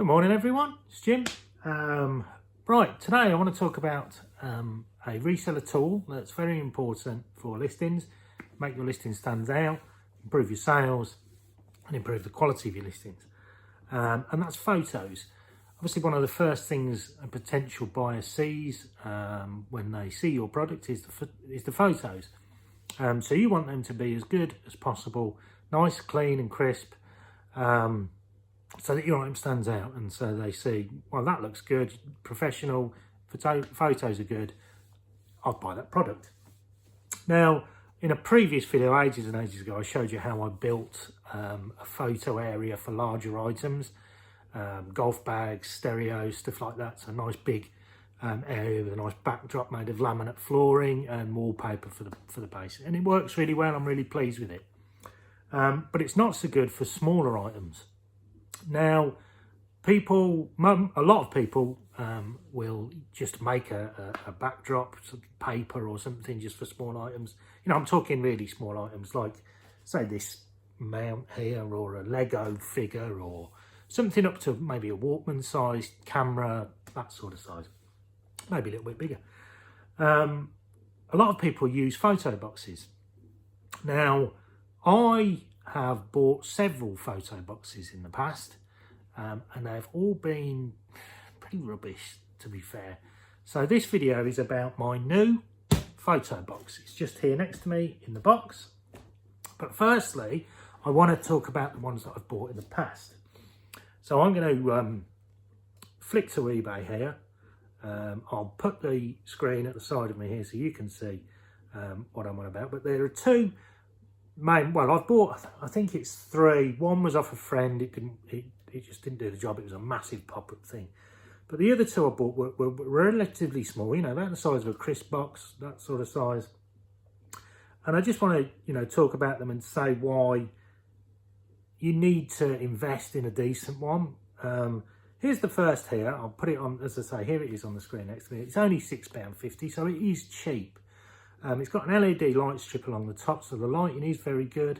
Good morning everyone, it's Jim. Right, today I want to talk about a reseller tool that's very important for listings. Make your listing stand out, improve your sales and improve the quality of your listings. And that's photos. Obviously one of the first things a potential buyer sees when they see your product is the photos. So you want them to be as good as possible, nice, clean and crisp. So that your item stands out, and so they see, well, that looks good, professional, photos are good, I'll buy that product. Now, in a previous video, ages and ages ago, I showed you how I built a photo area for larger items, golf bags, stereos, stuff like that. So a nice big area with a nice backdrop made of laminate flooring and wallpaper for the base. And it works really well, I'm really pleased with it. But it's not so good for smaller items. Now, a lot of people will just make a backdrop, some paper or something just for small items. You know, I'm talking really small items like, say, this mount here or a Lego figure or something up to maybe a Walkman size camera, that sort of size, maybe a little bit bigger. A lot of people use photo boxes. Now, I have bought several photo boxes in the past and they've all been pretty rubbish, to be fair. So this video is about my new photo box. It's just here next to me in the box. But firstly, I want to talk about the ones that I've bought in the past. So I'm going to flick to eBay here. I'll put the screen at the side of me here so you can see what I'm on about. But there are two main, well, I've bought, I think it's three. One was off a friend. It just didn't do the job. It was a massive pop-up thing. But the other two I bought were relatively small, you know, about the size of a crisp box, that sort of size. And I just want to, you know, talk about them and say why you need to invest in a decent one. Here's the first here. I'll put it on, as I say, here it is on the screen next to me. It's only £6.50, so it is cheap. It's got an LED light strip along the top, so the lighting is very good.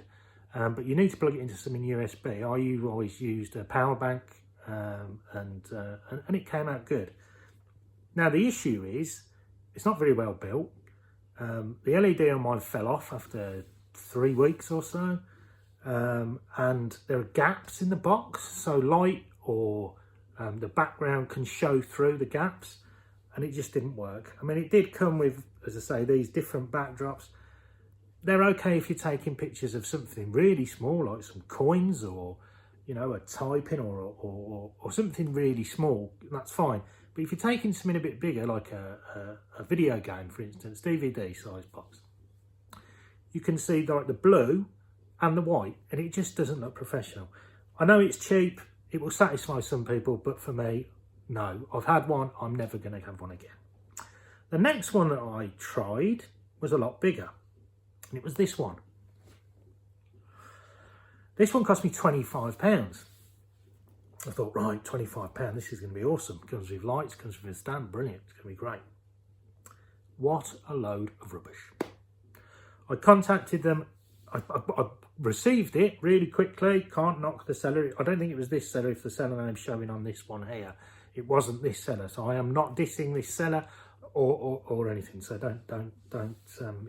But you need to plug it into something USB. I always used a power bank, and it came out good. Now the issue is, it's not very well built. The LED on mine fell off after 3 weeks or so, and there are gaps in the box, so light or the background can show through the gaps, and it just didn't work. I mean, it did come with, as I say, these different backdrops. They're okay if you're taking pictures of something really small, like some coins or, you know, a typing or something really small, that's fine. But if you're taking something a bit bigger, like a video game, for instance, DVD size box, you can see like the blue and the white, and it just doesn't look professional. I know it's cheap, it will satisfy some people, but for me, no. I've had one, I'm never going to have one again. The next one that I tried was a lot bigger. And it was this one. This one cost me £25. I thought, right, £25, this is going to be awesome. Comes with lights, comes with a stand, brilliant, it's going to be great. What a load of rubbish. I contacted them, I received it really quickly, can't knock the seller. I don't think it was this seller if the seller name's showing on this one here. It wasn't this seller, so I am not dissing this seller or anything. So don't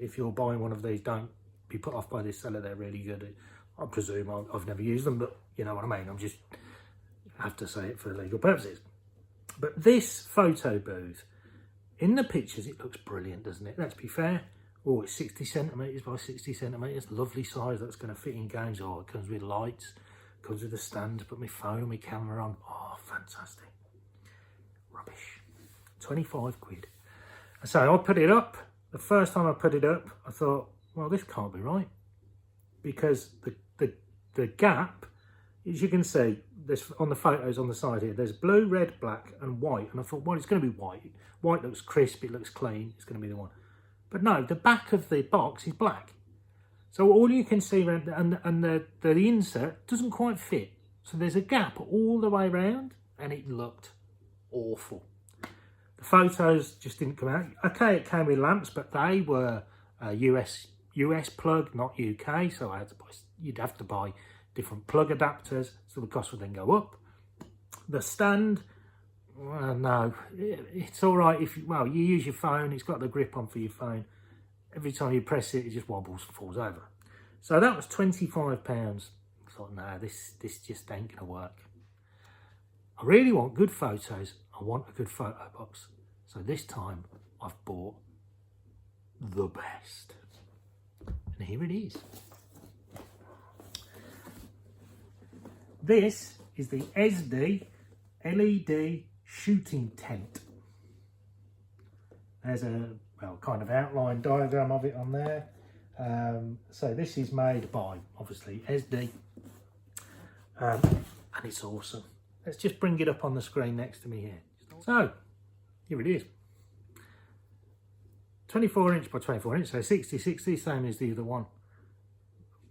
if you're buying one of these, don't be put off by this seller. They're really good. I presume I've never used them, but you know what I mean. I'm just have to say it for legal purposes. But this photo booth, in the pictures, it looks brilliant, doesn't it? Let's be fair. Oh, it's 60 centimetres by 60 centimetres. Lovely size. That's going to fit in games. Oh, it comes with lights. Comes with a stand to put my phone and my camera on. Oh, fantastic. Rubbish. 25 quid. So I put it up. The first time I put it up, I thought, well, this can't be right. Because the gap, as you can see, there's on the photos on the side here, there's blue, red, black and white. And I thought, well, it's going to be white. White looks crisp, it looks clean, it's going to be the one. But no, the back of the box is black. So all you can see around, and the insert doesn't quite fit. So there's a gap all the way around, and it looked awful. The photos just didn't come out. Okay, it came with lamps, but they were US plug, not UK. So you'd have to buy different plug adapters, so the cost would then go up. The stand, well, no, it's all right if you, well, you use your phone. It's got the grip on for your phone. Every time you press it, it just wobbles and falls over. So that was £25. I thought, no, this just ain't gonna work. I really want good photos. I want a good photo box. So this time I've bought the best. And here it is. This is the Esddi LED Shooting Tent. There's a kind of outline diagram of it on there. So this is made by, obviously, Esddi. And it's awesome. Let's just bring it up on the screen next to me here. So, here it is. 24 inch by 24 inch, so 60/60, same as the other one.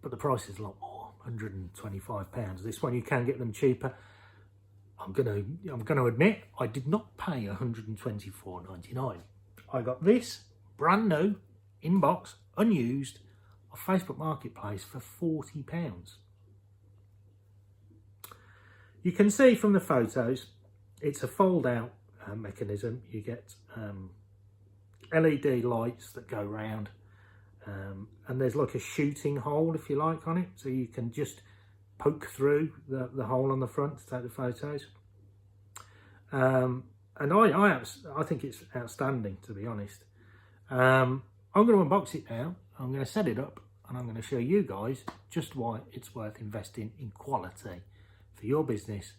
But the price is a lot more, £125. This one you can get them cheaper. I'm gonna admit, I did not pay £124.99. I got this brand new, in box, unused, off Facebook Marketplace for £40. You can see from the photos, it's a fold out mechanism. You get LED lights that go round, and there's like a shooting hole, if you like, on it, so you can just poke through the hole on the front to take the photos. And I think it's outstanding, to be honest. I'm going to unbox it now. I'm going to set it up, and I'm going to show you guys just why it's worth investing in quality for your business,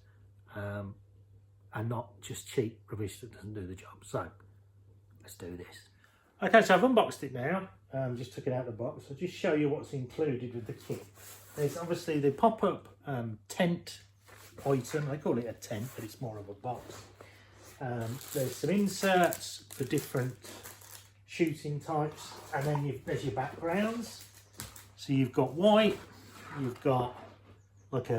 and not just cheap rubbish that doesn't do the job. So let's do this. Okay, so I've unboxed it now. Just took it out of the box. I'll just show you what's included with the kit. There's obviously the pop-up tent item. They call it a tent, but it's more of a box. There's some inserts for different shooting types, and then there's your backgrounds. So you've got white, you've got like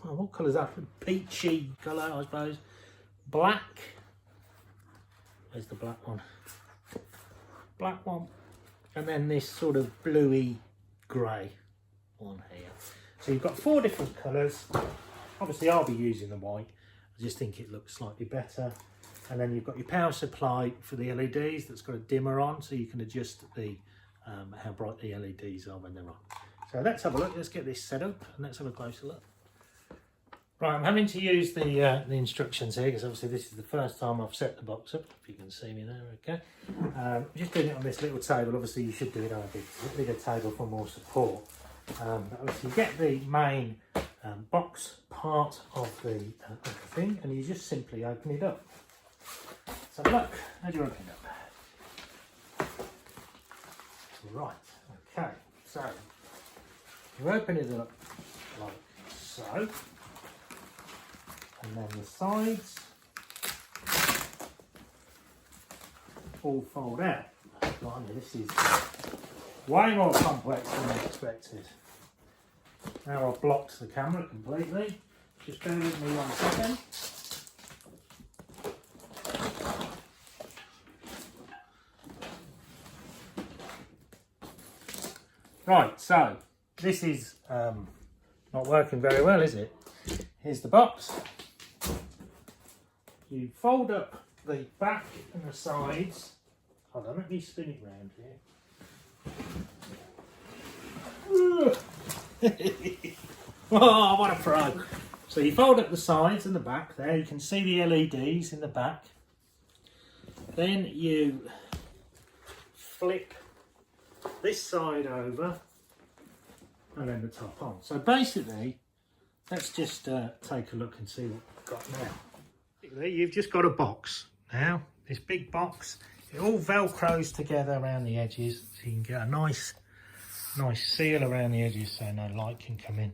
what colour is that? A peachy colour, I suppose. Black. Where's the black one? Black one. And then this sort of bluey grey one here. So you've got 4 different colours. Obviously I'll be using the white. I just think it looks slightly better. And then you've got your power supply for the LEDs that's got a dimmer on, so you can adjust the how bright the LEDs are when they're on. So let's have a look. Let's get this set up and let's have a closer look. Right, I'm having to use the instructions here because obviously this is the first time I've set the box up. If you can see me there, okay. I'm just doing it on this little table. Obviously you should do it on a bigger table for more support. But obviously you get the main box part of the thing, and you just simply open it up. So look, how do you open it up? Right, okay, so you open it up like so. And then the sides all fold out. Blimey, this is way more complex than I expected. Now I've blocked the camera completely. Just bear with me 1 second. Right, so this is not working very well, is it? Here's the box. You fold up the back and the sides. Hold on, let me spin it round here. Oh, what a pro. So you fold up the sides and the back there. You can see the LEDs in the back. Then you flip this side over and then the top on. So basically, let's just take a look and see what we've got now. You've just got a box now, this big box. It all velcros together around the edges, so you can get a nice seal around the edges so no light can come in.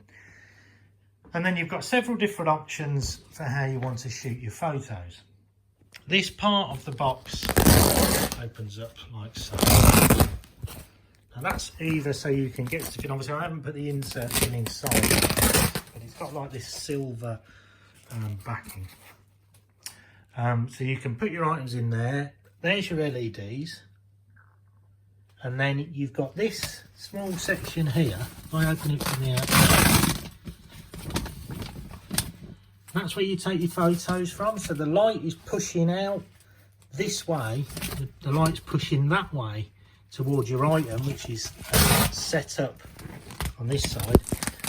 And then you've got several different options for how you want to shoot your photos. This part of the box opens up like so. Now that's either so you can get to, obviously I haven't put the inserts in inside, but it's got like this silver backing. So you can put your items in there. There's your LEDs. And then you've got this small section here. If I open it from the outside, That's where you take your photos from. So the light is pushing out this way, the light's pushing that way towards your item, which is set up on this side.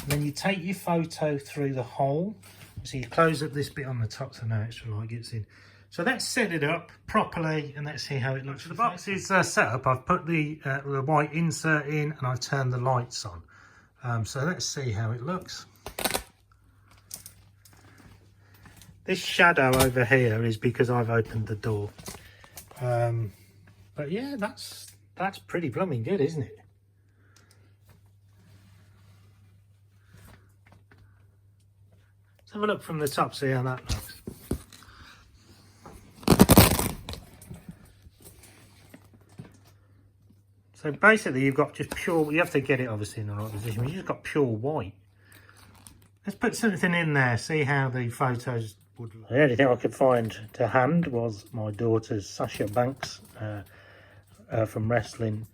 And then you take your photo through the hole. So you close up this bit on the top so no extra light gets in. So let's set it up properly and let's see how it looks. So the box is set up. I've put the white insert in and I've turned the lights on. So let's see how it looks. This shadow over here is because I've opened the door. But yeah, that's pretty blooming good, isn't it? Let's have a look from the top, see how that looks. So basically you've got just pure, you have to get it obviously in the right position, but you've just got pure white. Let's put something in there, see how the photos would look. The only thing I could find to hand was my daughter's Sasha Banks from wrestling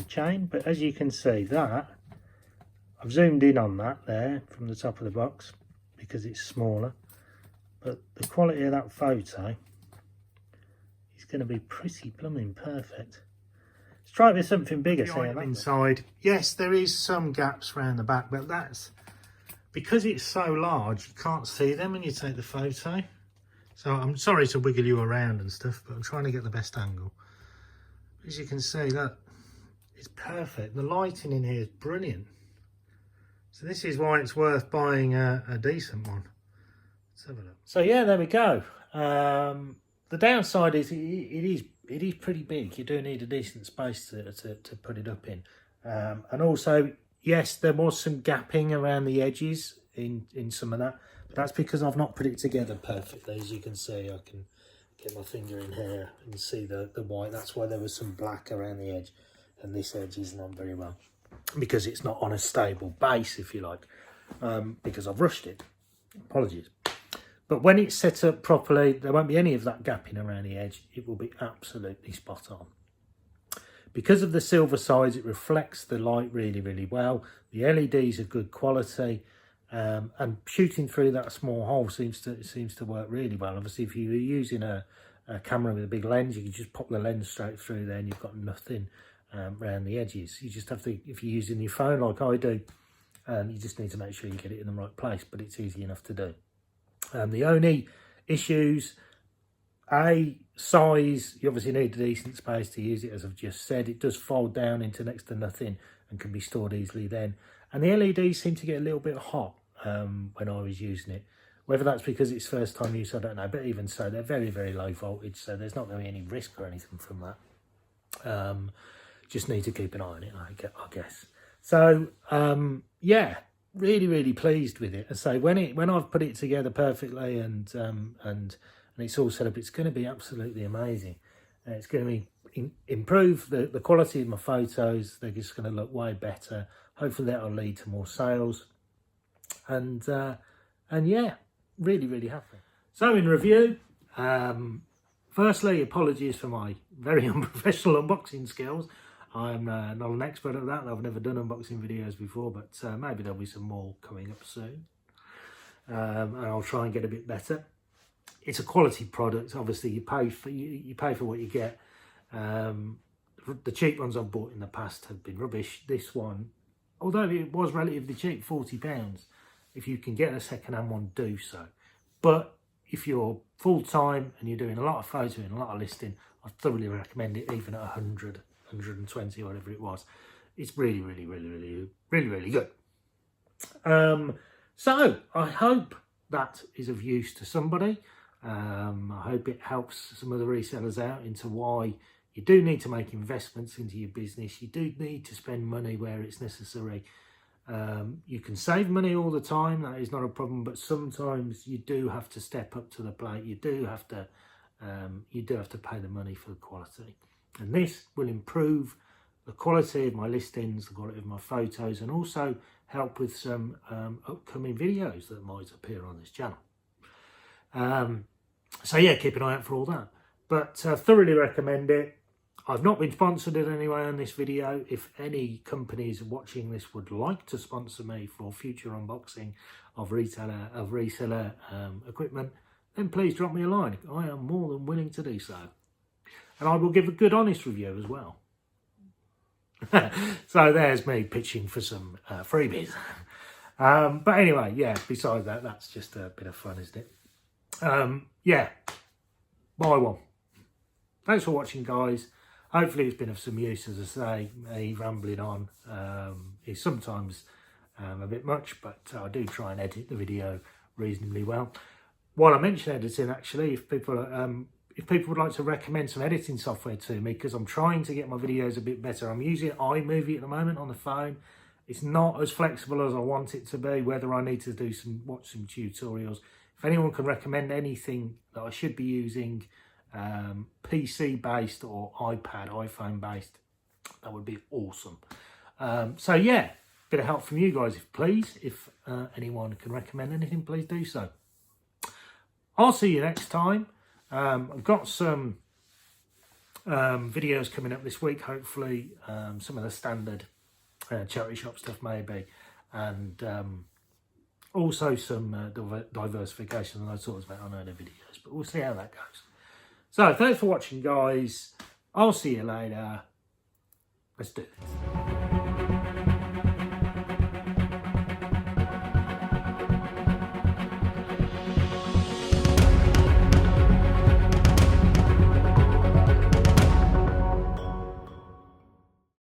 chain, but as you can see that, I've zoomed in on that there from the top of the box because it's smaller, but the quality of that photo is going to be pretty blooming perfect. Let's try it with something bigger. See inside. Yes, there is some gaps around the back, but that's because it's so large you can't see them when you take the photo. So I'm sorry to wiggle you around and stuff, but I'm trying to get the best angle. As you can see, look, it's perfect. The lighting in here is brilliant. So this is why it's worth buying a decent one. Let's have a look. So yeah, there we go. The downside is it is pretty big. You do need a decent space to put it up in. And also, yes, there was some gapping around the edges in some of that. But that's because I've not put it together perfectly. As you can see, I can get my finger in here and see the white. That's why there was some black around the edge. And this edge isn't on very well. Because it's not on a stable base, if you like. Because I've rushed it. Apologies. But when it's set up properly, there won't be any of that gapping around the edge. It will be absolutely spot on. Because of the silver sides, it reflects the light really, really well. The LEDs are good quality. And shooting through that small hole seems to work really well. Obviously, if you were using a camera with a big lens, you can just pop the lens straight through there and you've got nothing around the edges. You just have to, if you're using your phone like I do, you just need to make sure you get it in the right place, but it's easy enough to do. The only issues, size, you obviously need a decent space to use it, as I've just said. It does fold down into next to nothing and can be stored easily then. And the LEDs seem to get a little bit hot when I was using it. Whether that's because it's first time use, I don't know. But even so, they're very, very low voltage, so there's not going to be any risk or anything from that. Just need to keep an eye on it, I guess. So, yeah. Really, really pleased with it. I say when I've put it together perfectly and it's all set up, it's going to be absolutely amazing. It's going to be improve the quality of my photos. They're just going to look way better. Hopefully that'll lead to more sales. And yeah, really, really happy. So in review, firstly, apologies for my very unprofessional unboxing skills. I'm not an expert at that. I've never done unboxing videos before, but maybe there'll be some more coming up soon. And I'll try and get a bit better. It's a quality product. Obviously, you pay for what you get. The cheap ones I've bought in the past have been rubbish. This one, although it was relatively cheap, £40. If you can get a second-hand one, do so. But if you're full-time and you're doing a lot of photoing and a lot of listing, I thoroughly recommend it, even at 100. 120 or whatever it was. It's really, really, really, really, really, really good. So I hope that is of use to somebody. I hope it helps some of the resellers out into why you do need to make investments into your business. You do need to spend money where it's necessary. You can save money all the time, that is not a problem, but sometimes you do have to step up to the plate. You do have to pay the money for the quality. And this will improve the quality of my listings, the quality of my photos, and also help with some upcoming videos that might appear on this channel. So yeah, keep an eye out for all that. But thoroughly recommend it. I've not been sponsored in any way on this video. If any companies watching this would like to sponsor me for future unboxing of reseller equipment, then please drop me a line. I am more than willing to do so. And I will give a good honest review as well. So there's me pitching for some freebies. But anyway, yeah, besides that, that's just a bit of fun, isn't it? Yeah, buy one. Thanks for watching, guys. Hopefully it's been of some use. As I say, me rambling on is sometimes a bit much, but I do try and edit the video reasonably well. While I mention editing, actually, if people would like to recommend some editing software to me, because I'm trying to get my videos a bit better. I'm using iMovie at the moment on the phone. It's not as flexible as I want it to be, whether I need to do watch some tutorials. If anyone can recommend anything that I should be using, PC based or iPhone based, that would be awesome. So yeah, bit of help from you guys, if anyone can recommend anything, please do so. I'll see you next time. I've got some videos coming up this week, hopefully, some of the standard charity shop stuff maybe, and also some diversification and those sorts of other videos, but we'll see how that goes. So thanks for watching, guys. I'll see you later. Let's do this.